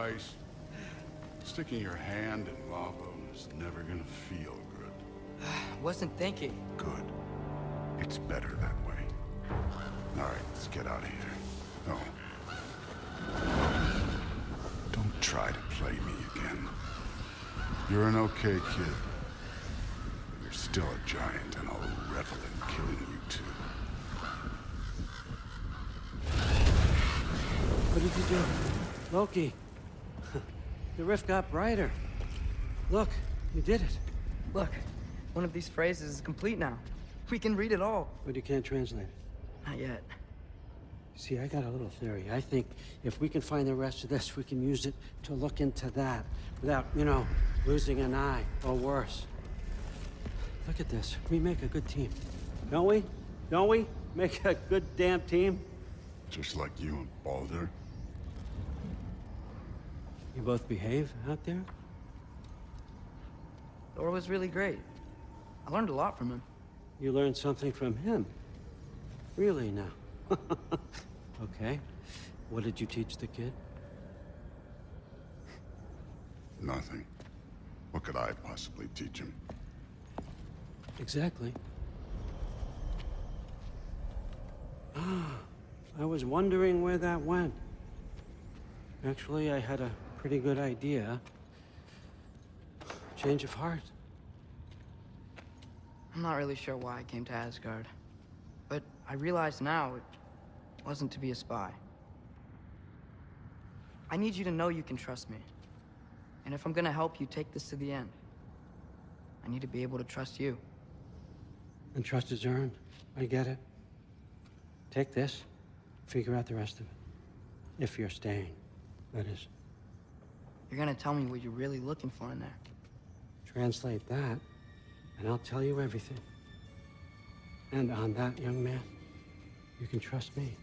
ice. Sticking your hand in lava is never gonna feel good. Wasn't thinking. Good. It's better that way. All right, let's get out of here. Oh. Don't try to play me again. You're an okay kid. You're still a giant, and I'll revel in killing you too. What did you do? Loki. The rift got brighter. Look, you did it. Look, one of these phrases is complete now. We can read it all. But you can't translate it. Not yet. See, I got a little theory. I think if we can find the rest of this, we can use it to look into that without, losing an eye or worse. Look at this. We make a good team. Don't we? Don't we? Make a good damn team? Just like you and Baldur. You both behave out there? Thor was really great. I learned a lot from him. You learned something from him? Really now? Okay. What did you teach the kid? Nothing. What could I possibly teach him? Exactly. I was wondering where that went. Actually, I had a pretty good idea. Change of heart. I'm not really sure why I came to Asgard. But I realize now it wasn't to be a spy. I need you to know you can trust me. And if I'm gonna help you take this to the end, I need to be able to trust you. And trust is earned. I get it. Take this. Figure out the rest of it. If you're staying, that is. You're gonna tell me what you're really looking for in there. Translate that, and I'll tell you everything. And on that, young man, you can trust me.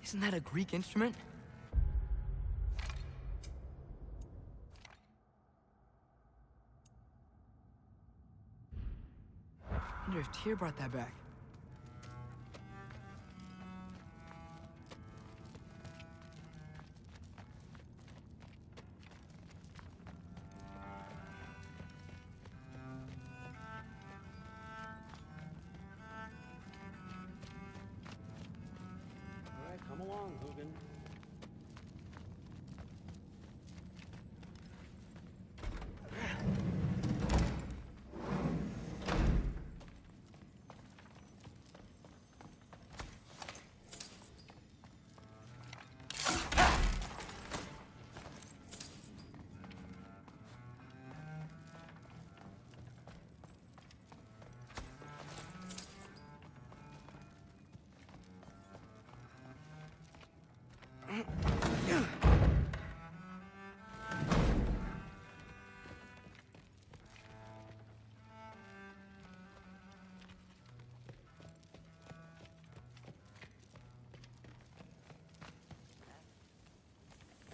Isn't that a Greek instrument? I wonder if Tyr brought that back. Come along, Hugin.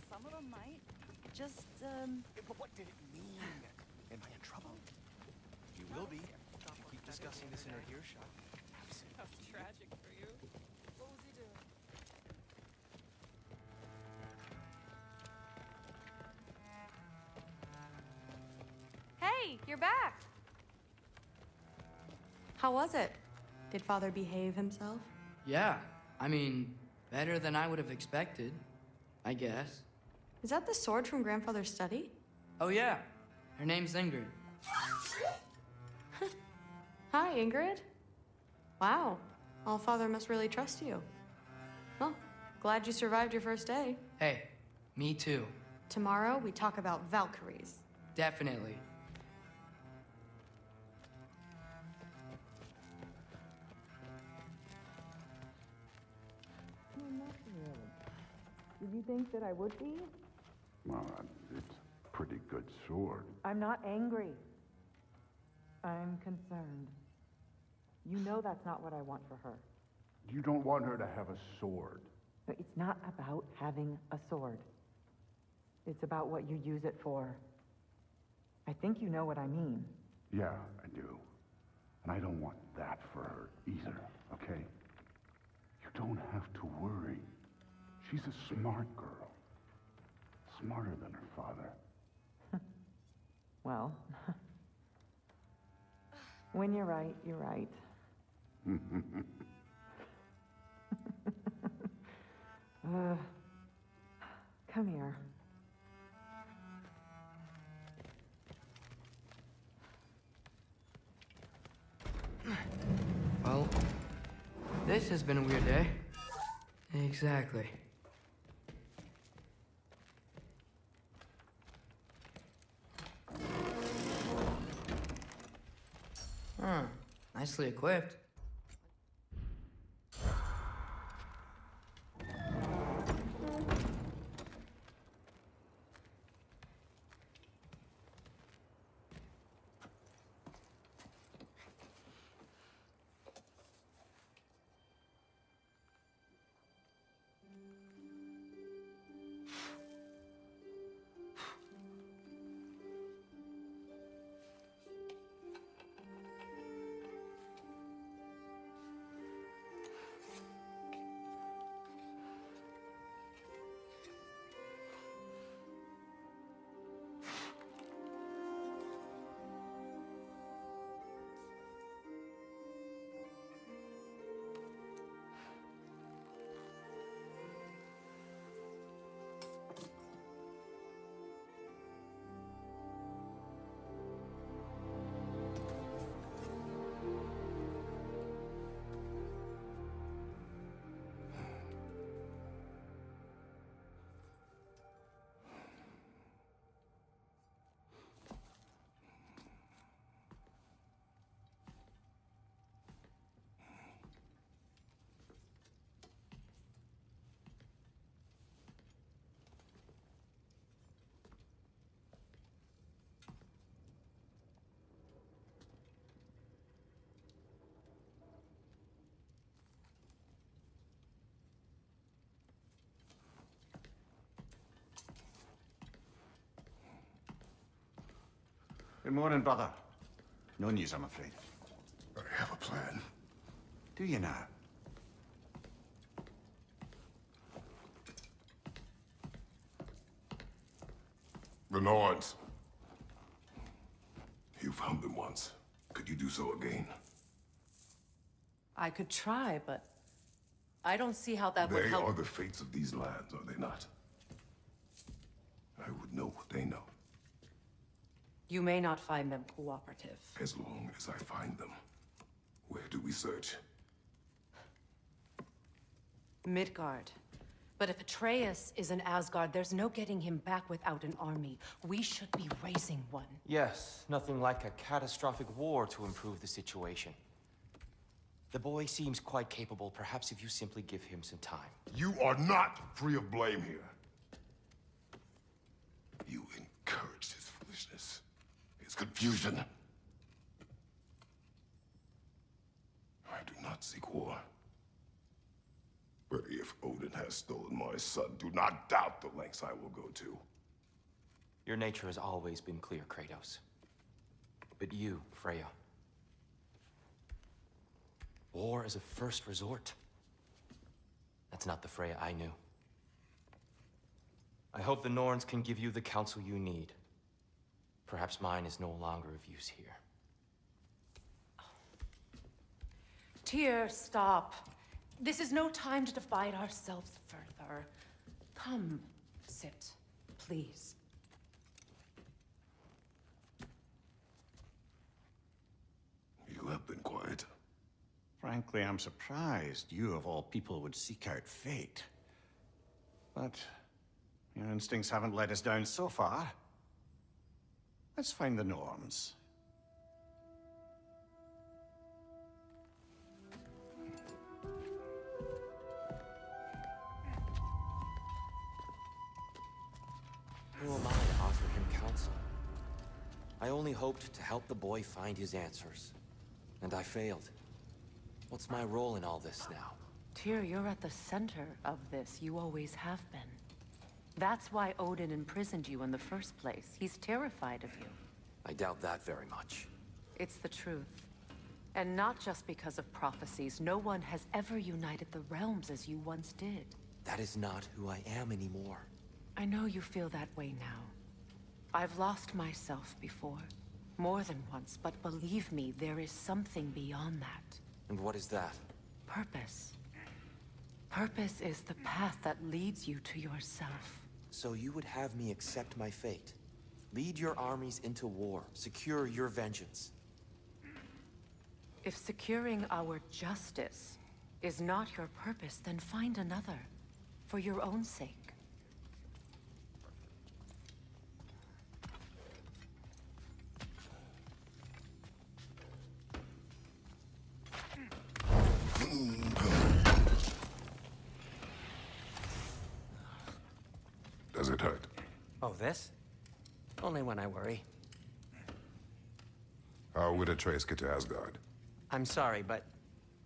Some of them might. Just, But what did it mean? Am I in trouble? You will be. If you keep discussing this in her earshot. how tragic for you. What was he doing? Hey, you're back! How was it? Did Father behave himself? Yeah, I mean, better than I would have expected, I guess. Is that the sword from Grandfather's study? Oh yeah, her name's Ingrid. Hi, Ingrid. Wow, All-Father must really trust you. Well, glad you survived your first day. Hey, me too. Tomorrow, we talk about Valkyries. Definitely. Did you think that I would be? Well, it's a pretty good sword. I'm not angry. I'm concerned. You know that's not what I want for her. You don't want her to have a sword. But it's not about having a sword. It's about what you use it for. I think you know what I mean. Yeah, I do. And I don't want that for her either, okay? You don't have to worry. She's a smart girl. Smarter than her father. Well, when you're right, you're right. Come here. Well, this has been a weird day. Exactly. Nicely equipped. Good morning, brother. No news, I'm afraid. I have a plan. Do you now? The Norns. You found them once. Could you do so again? I could try, but I don't see how that would They help. are the fates of these lands, are they not? I would know what they know, You may not find them cooperative. as long as I find them. Where do we search? Midgard. But if Atreus is in Asgard, there's no getting him back without an army. We should be raising one. Yes, nothing like a catastrophic war to improve the situation. The boy seems quite capable. Perhaps if you simply give him some time. You are not free of blame here. You encouraged his foolishness, his confusion. I do not seek war. But if Odin has stolen my son, do not doubt the lengths I will go to. Your nature has always been clear, Kratos. But you, Freya. War as a first resort. That's not the Freya I knew. I hope the Norns can give you the counsel you need. Perhaps mine is no longer of use here. Tyr, stop. This is no time to divide ourselves further. Come, sit, please. You have been quiet. Frankly, I'm surprised you of all people would seek out fate. But Your instincts haven't let us down so far. Let's find the norms. Who am I to offer him counsel? I only hoped to help the boy find his answers. And I failed. What's my role in all this now? Tyr, you're at the center of this. You always have been. That's why Odin imprisoned you in the first place. He's terrified of you. I doubt that very much. It's the truth. And not just because of prophecies. No one has ever united the realms as you once did. That is not who I am anymore. I know you feel that way now. I've lost myself before. More than once, but believe me, there is something beyond that. And what is that? Purpose. Purpose is the path that leads you to yourself. So you would have me accept my fate? Lead your armies into war, secure your vengeance. If securing our justice is not your purpose, then find another. For your own sake. Does it hurt? Oh, this? Only when I worry. How would Atreus get to Asgard? I'm sorry, but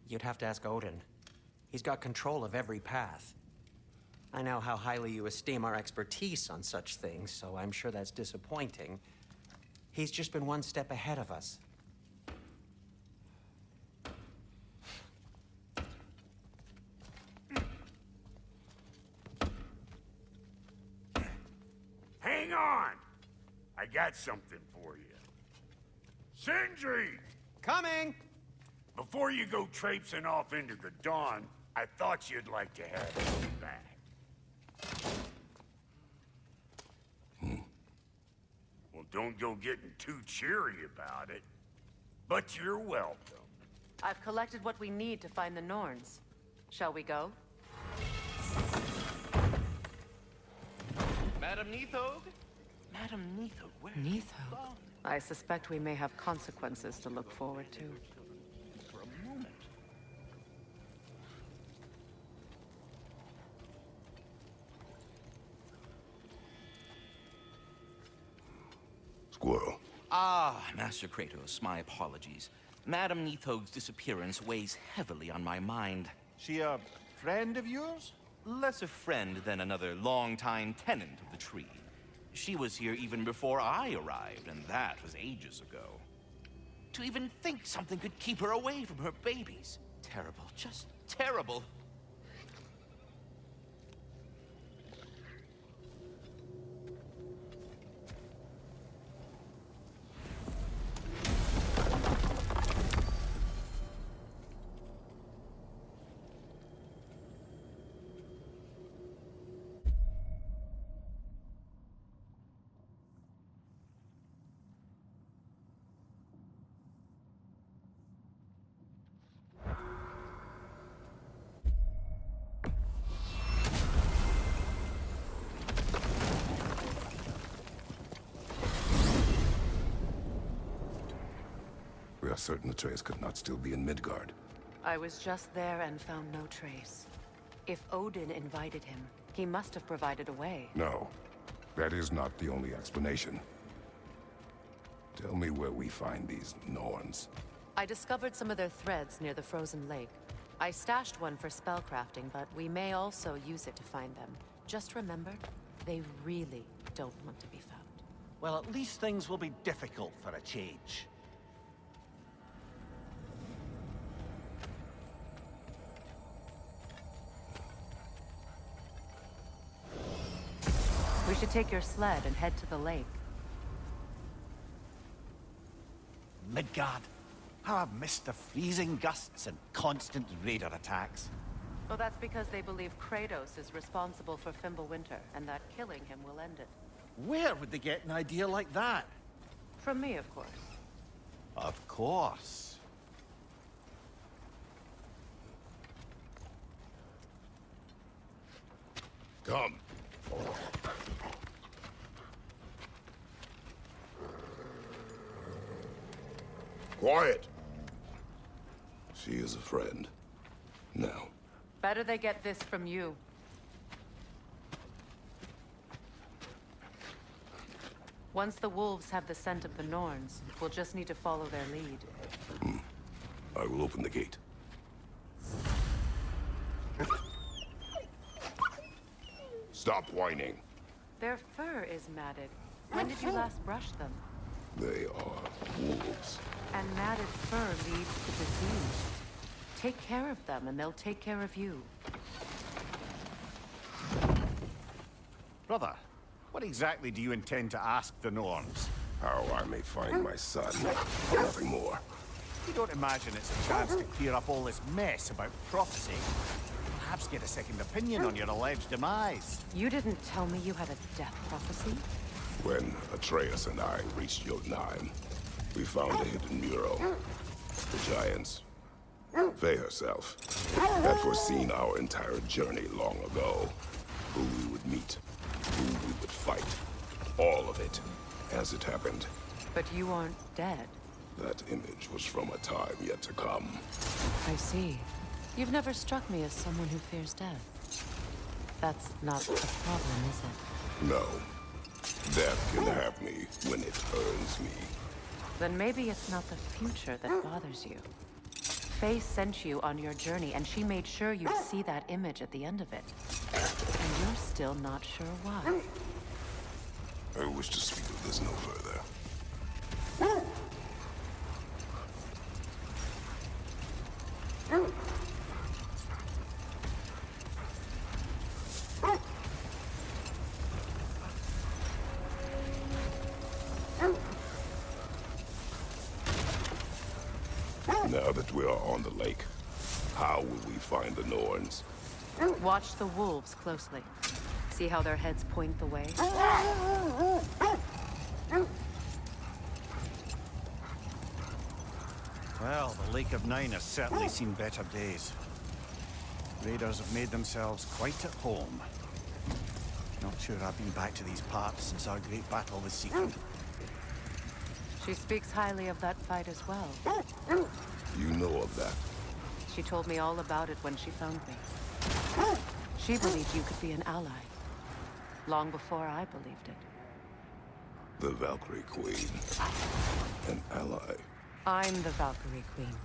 you'd have to ask Odin. He's got control of every path. I know how highly you esteem our expertise on such things, so I'm sure that's disappointing. He's just been one step ahead of us. Hang on! I got something for you. Sindri! Coming! Before you go traipsing off into the dawn, I thought you'd like to have some back. Well, don't go getting too cheery about it. But you're welcome. I've collected what we need to find the Norns. Shall we go? Madam Neathog? Madam Neathog, where? Neathog. I suspect we may have consequences to look forward to. For a moment. Squirrel. Ah, Master Kratos, my apologies. Madam Neathog's disappearance weighs heavily on my mind. She a friend of yours? Less a friend than another longtime tenant of the tree. She was here even before I arrived, and that was ages ago. To even think something could keep her away from her babies. Terrible, just terrible. We are certain Atreus could not still be in Midgard. I was just there and found no trace. If Odin invited him, he must have provided a way. No, that is not the only explanation. Tell me where we find these Norns. I discovered some of their threads near the frozen lake. I stashed one for spellcrafting, but we may also use it to find them. Just remember, they really don't want to be found. Well, at least things will be difficult for a change. We should take your sled and head to the lake. Midgard. How I've missed the freezing gusts and constant raider attacks. Well, that's because they believe Kratos is responsible for Fimbulwinter, and that killing him will end it. Where would they get an idea like that? From me, of course. Of course. Come. Quiet! She is a friend. Now. Better they get this from you. Once the wolves have the scent of the Norns, we'll just need to follow their lead. I will open the gate. Stop whining. Their fur is matted. When did you last brush them? They are wolves. And matted fur leads to disease. Take care of them, and they'll take care of you. Brother, what exactly do you intend to ask the Norns? How I may find my son. Nothing more. You don't imagine it's a chance to clear up all this mess about prophecy? Perhaps get a second opinion on your alleged demise. You didn't tell me you had a death prophecy? When Atreus and I reached Jotunheim, we found a hidden mural. The giants, Faye herself, had foreseen our entire journey long ago. Who we would meet, who we would fight. All of it, as it happened. But you aren't dead. That image was from a time yet to come. I see. You've never struck me as someone who fears death. That's not a problem, is it? No. Death can have me when it earns me. Then maybe it's not the future that bothers you. Faye sent you on your journey, and she made sure you'd see that image at the end of it. And you're still not sure why. I wish to speak of this no further. Now that we are on the lake, how will we find the Norns? Watch the wolves closely. See how their heads point the way? Well, the Lake of Nine has certainly seen better days. Raiders have made themselves quite at home. Not sure I've been back to these parts since our great battle with Sigrun. She speaks highly of that fight as well. You know of that? She told me all about it when she found me. She believed you could be an ally. Long before I believed it. The Valkyrie Queen. An ally. I'm the Valkyrie Queen.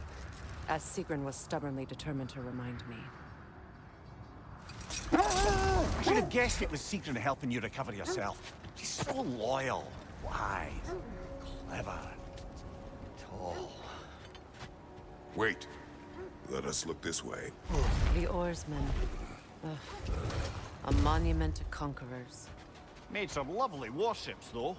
As Sigrun was stubbornly determined to remind me. I should have guessed it was Sigrun helping you recover yourself. She's so loyal, wise, clever, tall. Wait. Let us look this way. The oarsmen. Ugh. A monument to conquerors. Made some lovely warships, though.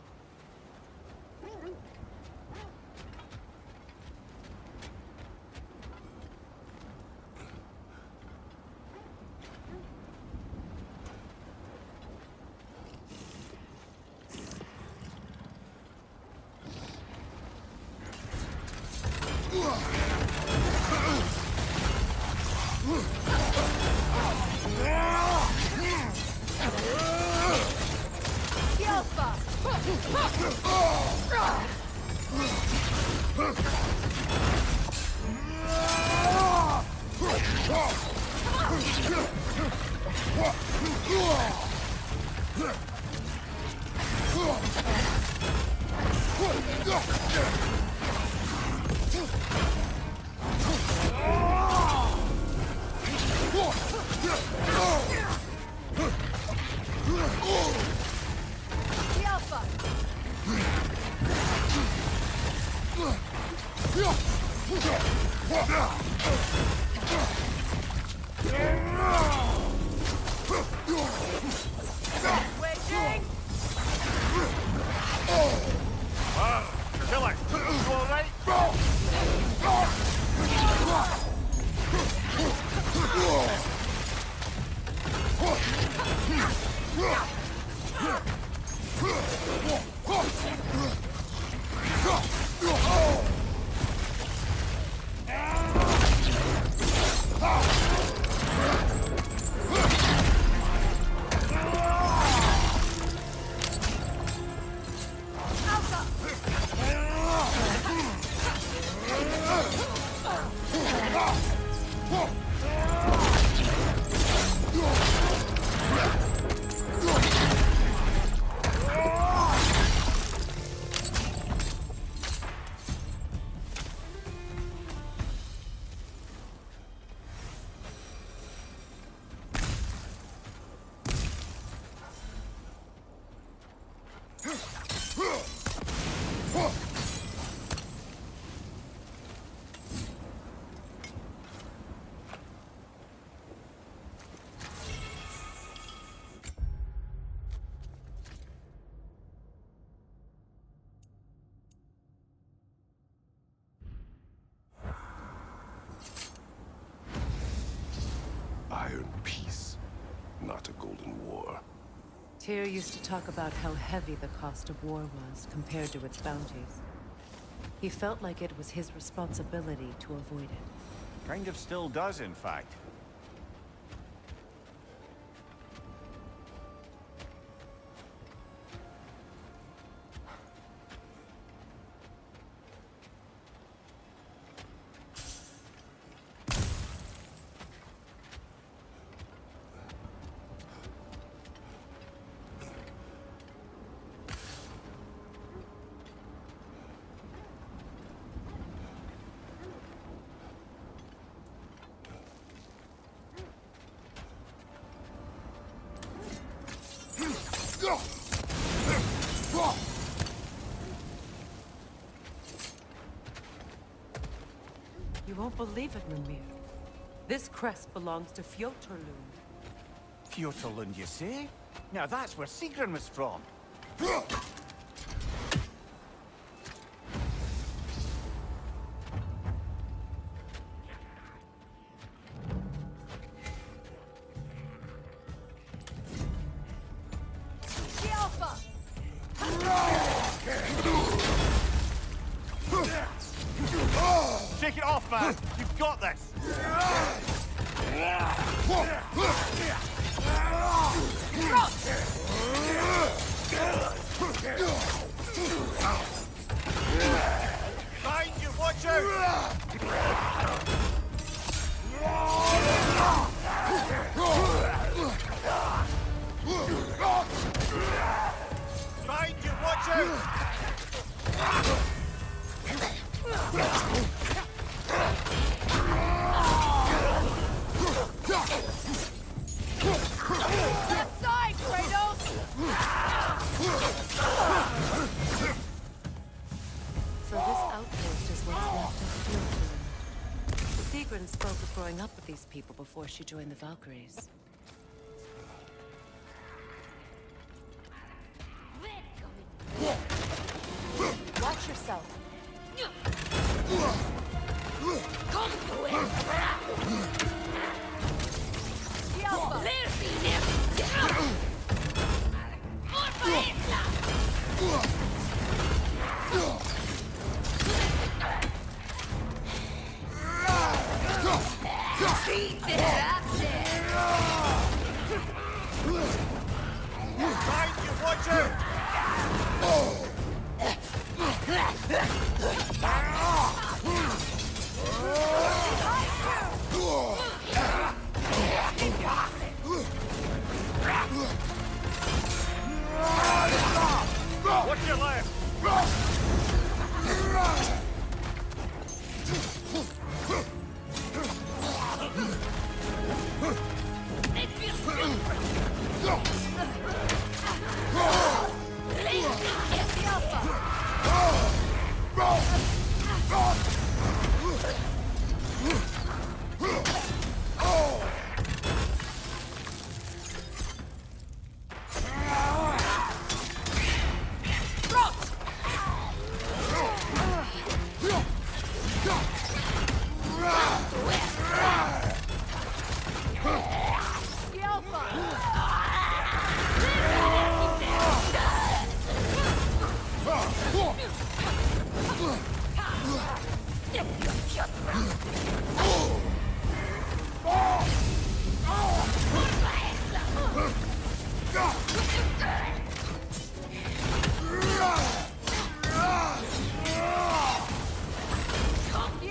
Iron peace, not a golden war. Tyr used to talk about how heavy the cost of war was compared to its bounties. He felt like it was his responsibility to avoid it. Kind of still does, in fact. You won't believe it, Mimir. This crest belongs to Fjotorlund. Fjotorlund, you say? Now that's where Sigrun was from. Shake it off, man! You've got this! Mind you, watch out! Mind you, watch out! Left side, Kratos! So this outpost is what's left of Fjotorlund. Sigrun spoke of growing up with these people before she joined the Valkyries. Watch yourself. Mind you, watch out! What's your left?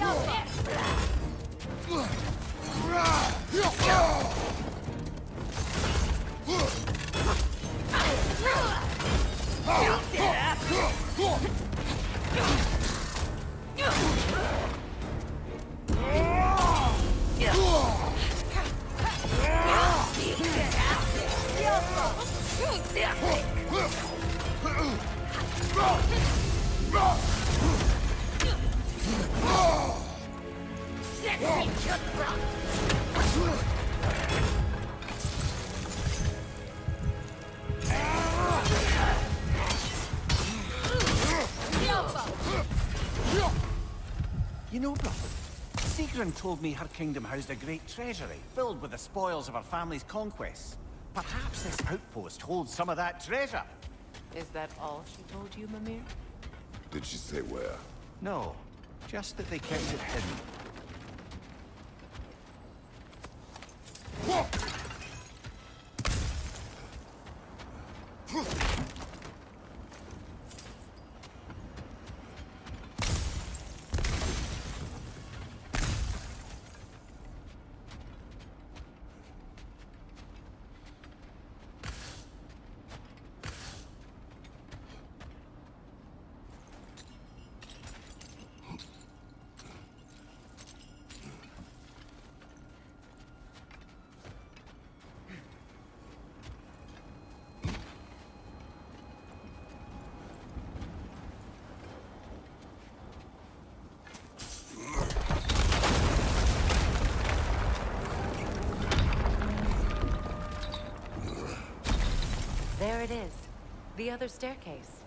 Yeah. You know, brother, Sigrun told me her kingdom housed a great treasury filled with the spoils of her family's conquests. Perhaps this outpost holds some of that treasure. Is that all she told you, Mimir? Did she say where? No, just that they kept it hidden. There it is. The other staircase.